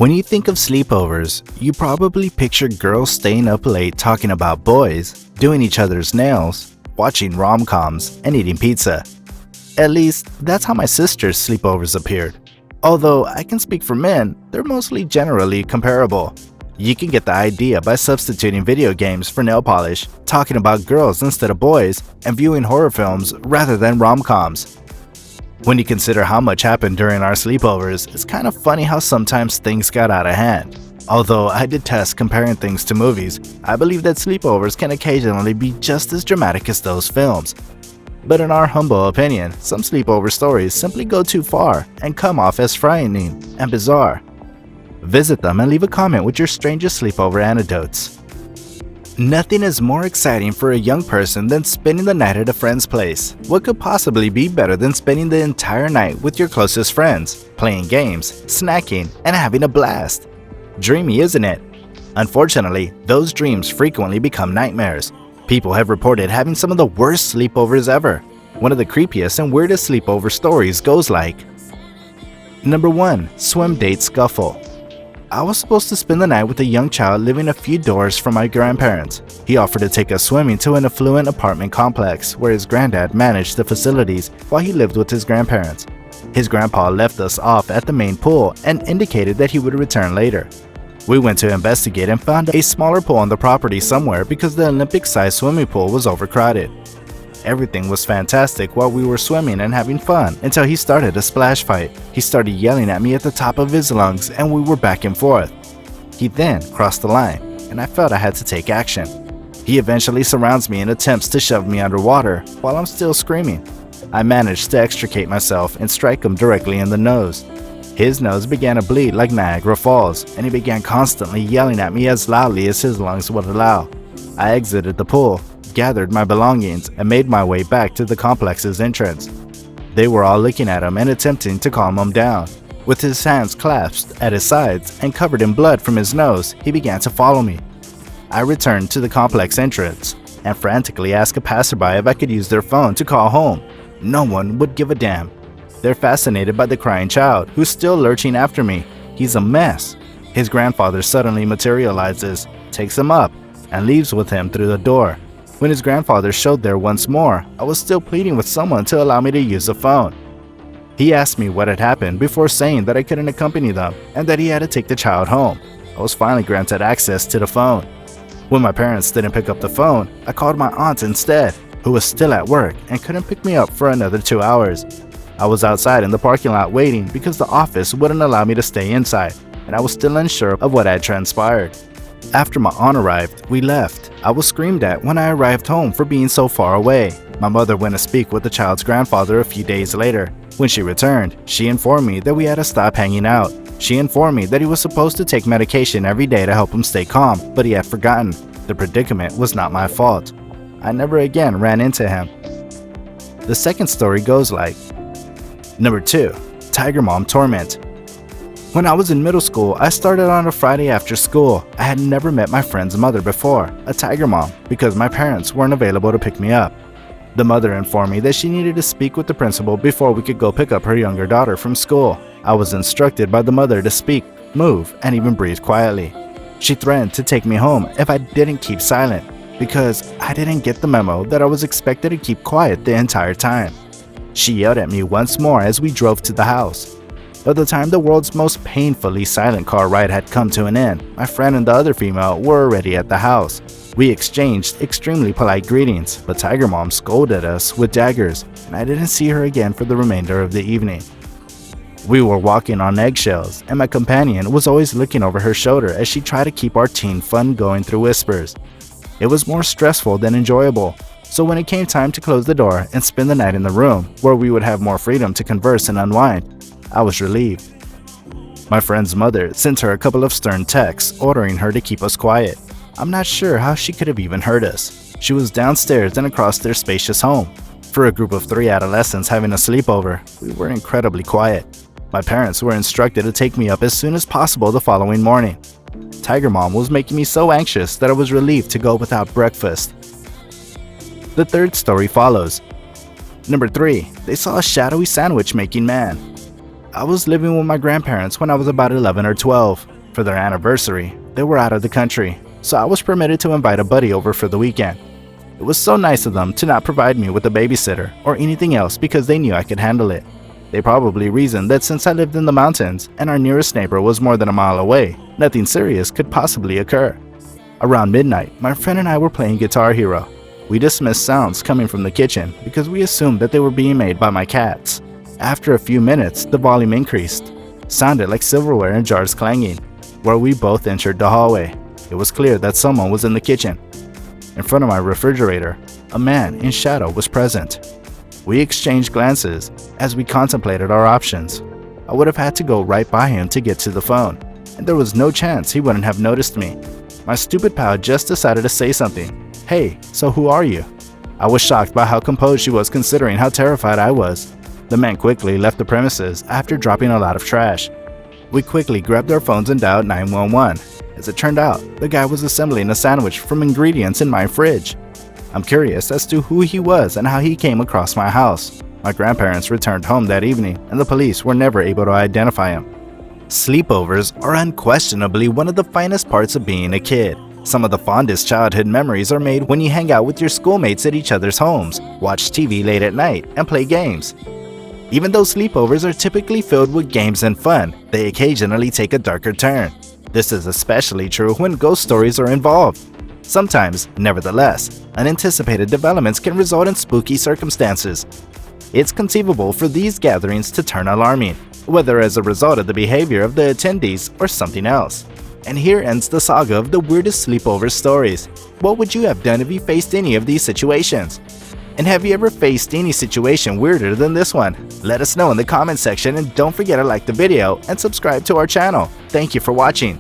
When you think of sleepovers, you probably picture girls staying up late talking about boys, doing each other's nails, watching rom-coms, and eating pizza. At least, that's how my sister's sleepovers appeared. Although I can speak for men, they're mostly generally comparable. You can get the idea by substituting video games for nail polish, talking about girls instead of boys, and viewing horror films rather than rom-coms. When you consider how much happened during our sleepovers, it's kind of funny how sometimes things got out of hand. Although I detest comparing things to movies, I believe that sleepovers can occasionally be just as dramatic as those films. But in our humble opinion, some sleepover stories simply go too far and come off as frightening and bizarre. Visit them and leave a comment with your strangest sleepover anecdotes. Nothing is more exciting for a young person than spending the night at a friend's place. What could possibly be better than spending the entire night with your closest friends, playing games, snacking, and having a blast? Dreamy, isn't it? Unfortunately, those dreams frequently become nightmares. People have reported having some of the worst sleepovers ever. One of the creepiest and weirdest sleepover stories goes like: Number 1. Swim date scuffle. I was supposed to spend the night with a young child living a few doors from my grandparents. He offered to take us swimming to an affluent apartment complex where his granddad managed the facilities while he lived with his grandparents. His grandpa left us off at the main pool and indicated that he would return later. We went to investigate and found a smaller pool on the property somewhere because the Olympic-sized swimming pool was overcrowded. Everything was fantastic while we were swimming and having fun until he started a splash fight. He started yelling at me at the top of his lungs and we were back and forth. He then crossed the line and I felt I had to take action. He eventually surrounds me and attempts to shove me underwater while I'm still screaming. I managed to extricate myself and strike him directly in the nose. His nose began to bleed like Niagara Falls and he began constantly yelling at me as loudly as his lungs would allow. I exited the pool, gathered my belongings, and made my way back to the complex's entrance. They were all looking at him and attempting to calm him down. With his hands clasped at his sides and covered in blood from his nose, he began to follow me. I returned to the complex entrance and frantically asked a passerby if I could use their phone to call home. No one would give a damn. They're fascinated by the crying child, who's still lurching after me. He's a mess. His grandfather suddenly materializes, takes him up, and leaves with him through the door. When his grandfather showed there once more, I was still pleading with someone to allow me to use the phone. He asked me what had happened before saying that I couldn't accompany them and that he had to take the child home. I was finally granted access to the phone. When my parents didn't pick up the phone, I called my aunt instead, who was still at work and couldn't pick me up for another 2 hours. I was outside in the parking lot waiting because the office wouldn't allow me to stay inside, and I was still unsure of what had transpired. After my aunt arrived, we left. I was screamed at when I arrived home for being so far away. My mother went to speak with the child's grandfather a few days later. When she returned, she informed me that we had to stop hanging out. She informed me that he was supposed to take medication every day to help him stay calm, but he had forgotten. The predicament was not my fault. I never again ran into him. The second story goes like: Number 2. Tiger Mom Torment. When I was in middle school, I started on a Friday after school. I had never met my friend's mother before, a tiger mom, because my parents weren't available to pick me up. The mother informed me that she needed to speak with the principal before we could go pick up her younger daughter from school. I was instructed by the mother to speak, move, and even breathe quietly. She threatened to take me home if I didn't keep silent, because I didn't get the memo that I was expected to keep quiet the entire time. She yelled at me once more as we drove to the house. By the time the world's most painfully silent car ride had come to an end, my friend and the other female were already at the house. We exchanged extremely polite greetings, but Tiger Mom scolded us with daggers, and I didn't see her again for the remainder of the evening. We were walking on eggshells, and my companion was always looking over her shoulder as she tried to keep our teen fun going through whispers. It was more stressful than enjoyable, so when it came time to close the door and spend the night in the room, where we would have more freedom to converse and unwind, I was relieved. My friend's mother sent her a couple of stern texts ordering her to keep us quiet. I'm not sure how she could have even heard us. She was downstairs and across their spacious home. For a group of 3 adolescents having a sleepover, we were incredibly quiet. My parents were instructed to take me up as soon as possible the following morning. Tiger Mom was making me so anxious that I was relieved to go without breakfast. The third story follows. Number 3. They saw a shadowy sandwich-making man. I was living with my grandparents when I was about 11 or 12. For their anniversary, they were out of the country, so I was permitted to invite a buddy over for the weekend. It was so nice of them to not provide me with a babysitter or anything else because they knew I could handle it. They probably reasoned that since I lived in the mountains and our nearest neighbor was more than a mile away, nothing serious could possibly occur. Around midnight, my friend and I were playing Guitar Hero. We dismissed sounds coming from the kitchen because we assumed that they were being made by my cats. After a few minutes, the volume increased. Sounded like silverware and jars clanging. Where we both entered the hallway, it was clear that someone was in the kitchen. In front of my refrigerator, a man in shadow was present. We exchanged glances as we contemplated our options. I would have had to go right by him to get to the phone, and there was no chance he wouldn't have noticed me. My stupid pal just decided to say something. "Hey, so who are you?" I was shocked by how composed she was considering how terrified I was. The man quickly left the premises after dropping a lot of trash. We quickly grabbed our phones and dialed 911. As it turned out, the guy was assembling a sandwich from ingredients in my fridge. I'm curious as to who he was and how he came across my house. My grandparents returned home that evening, and the police were never able to identify him. Sleepovers are unquestionably one of the finest parts of being a kid. Some of the fondest childhood memories are made when you hang out with your schoolmates at each other's homes, watch TV late at night, and play games. Even though sleepovers are typically filled with games and fun, they occasionally take a darker turn. This is especially true when ghost stories are involved. Sometimes, nevertheless, unanticipated developments can result in spooky circumstances. It's conceivable for these gatherings to turn alarming, whether as a result of the behavior of the attendees or something else. And here ends the saga of the weirdest sleepover stories. What would you have done if you faced any of these situations? And have you ever faced any situation weirder than this one? Let us know in the comment section, and don't forget to like the video and subscribe to our channel. Thank you for watching.